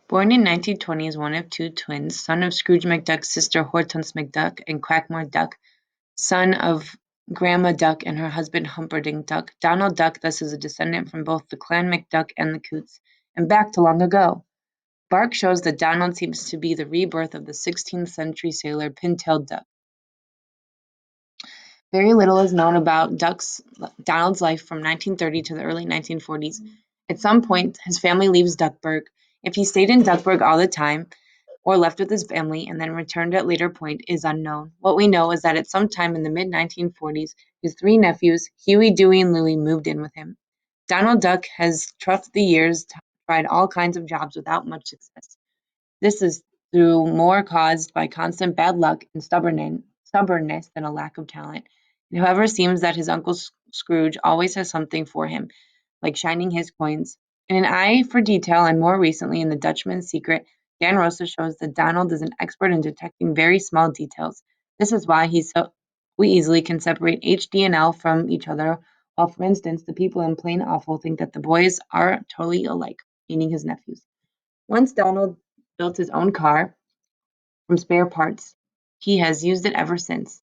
Born in 1920 as one of two twins, son of Scrooge McDuck's sister Hortense McDuck and Quackmore Duck, son of Grandma Duck and her husband Humperdinck Duck, Donald Duck thus is a descendant from both the clan McDuck and the Coots, and back to long ago. Bark shows that Donald seems to be the rebirth of the 16th century sailor Pintailed Duck. Very little is known about Donald's life from 1930 to the early 1940s. At some point, his family leaves Duckburg. If he stayed in Duckburg all the time, or left with his family and then returned at later point is unknown. What we know is that at some time in the mid-1940s, his three nephews, Huey, Dewey, and Louie, moved in with him. Donald Duck has throughout the years tried all kinds of jobs without much success. This is through more caused by constant bad luck and stubbornness than a lack of talent. It however seems that his uncle Scrooge always has something for him, like shining his coins. In an eye for detail, and more recently in The Dutchman's Secret, Dan Rosa shows that Donald is an expert in detecting very small details. This is why we easily can separate HD and L from each other, while, for instance, the people in Plain Awful think that the boys are totally alike, meaning his nephews. Once Donald built his own car from spare parts, he has used it ever since.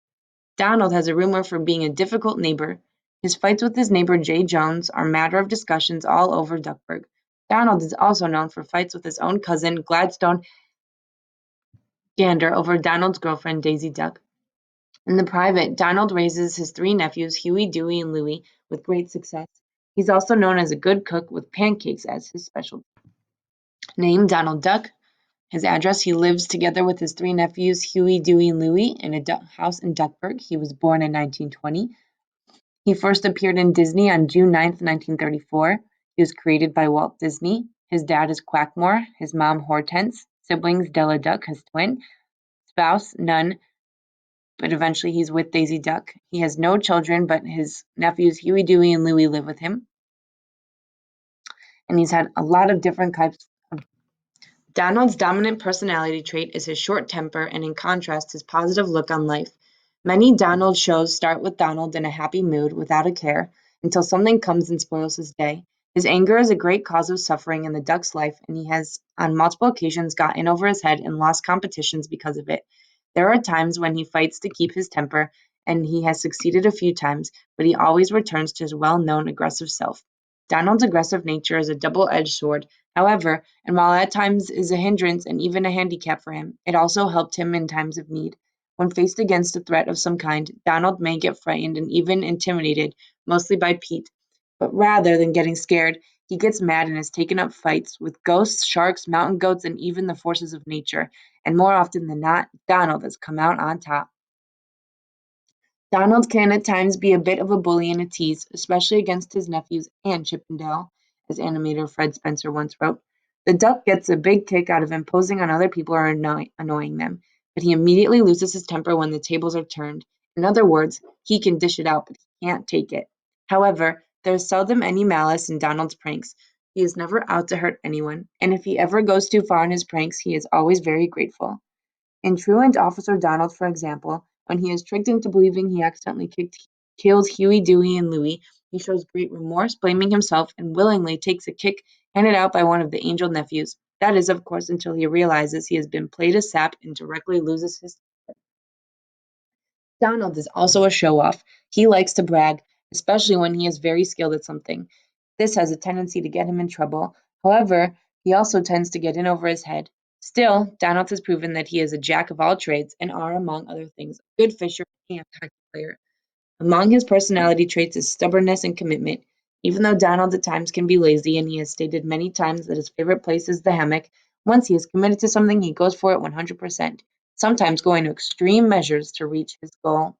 Donald has a rumor for being a difficult neighbor. His fights with his neighbor Jay Jones are matter of discussions all over Duckburg. Donald is also known for fights with his own cousin Gladstone Gander over Donald's girlfriend Daisy Duck. In the private, Donald raises his three nephews Huey, Dewey, and Louie with great success. He's also known as a good cook with pancakes as his specialty. Name Donald Duck. His address, he lives together with his three nephews, Huey, Dewey, and Louie, in a house in Duckburg. He was born in 1920. He first appeared in Disney on June 9th, 1934. He was created by Walt Disney. His dad is Quackmore, his mom Hortense, siblings Della Duck, his twin, spouse none, but eventually he's with Daisy Duck. He has no children, but his nephews Huey, Dewey, and Louie live with him. And he's had a lot of different types. Donald's dominant personality trait is his short temper and, in contrast, his positive look on life. Many Donald shows start with Donald in a happy mood, without a care, until something comes and spoils his day. His anger is a great cause of suffering in the duck's life, and he has on multiple occasions got in over his head and lost competitions because of it. There are times when he fights to keep his temper, and he has succeeded a few times, but he always returns to his well-known aggressive self. Donald's aggressive nature is a double-edged sword. However, and while at times is a hindrance and even a handicap for him, it also helped him in times of need. When faced against a threat of some kind, Donald may get frightened and even intimidated, mostly by Pete. But rather than getting scared, he gets mad and has taken up fights with ghosts, sharks, mountain goats, and even the forces of nature. And more often than not, Donald has come out on top. Donald can at times be a bit of a bully and a tease, especially against his nephews and Chippendale, as animator Fred Spencer once wrote. The duck gets a big kick out of imposing on other people or annoying them, but he immediately loses his temper when the tables are turned. In other words, he can dish it out, but he can't take it. However, there is seldom any malice in Donald's pranks. He is never out to hurt anyone, and if he ever goes too far in his pranks, he is always very grateful. In Truant Officer Donald, for example, when he is tricked into believing he accidentally killed Huey, Dewey, and Louie, he shows great remorse, blaming himself, and willingly takes a kick handed out by one of the angel nephews. That is, of course, until he realizes he has been played a sap and directly loses his. Donald is also a show-off. He likes to brag, especially when he is very skilled at something. This has a tendency to get him in trouble. However, he also tends to get in over his head. Still, Donald has proven that he is a jack of all trades and are, among other things, a good fisher and hockey player. Among his personality traits is stubbornness and commitment. Even though Donald at times can be lazy, and he has stated many times that his favorite place is the hammock, once he is committed to something, he goes for it 100%, sometimes going to extreme measures to reach his goal.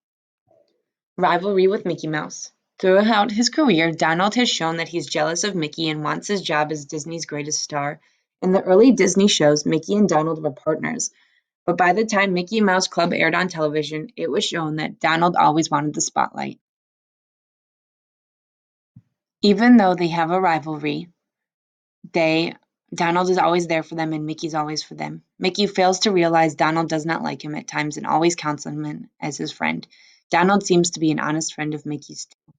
Rivalry with Mickey Mouse. Throughout his career, Donald has shown that he's jealous of Mickey and wants his job as Disney's greatest star. In the early Disney shows, Mickey and Donald were partners. But by the time Mickey Mouse Club aired on television, it was shown that Donald always wanted the spotlight. Even though they have a rivalry, Donald is always there for them and Mickey's always for them. Mickey fails to realize Donald does not like him at times and always counts on him as his friend. Donald seems to be an honest friend of Mickey's too.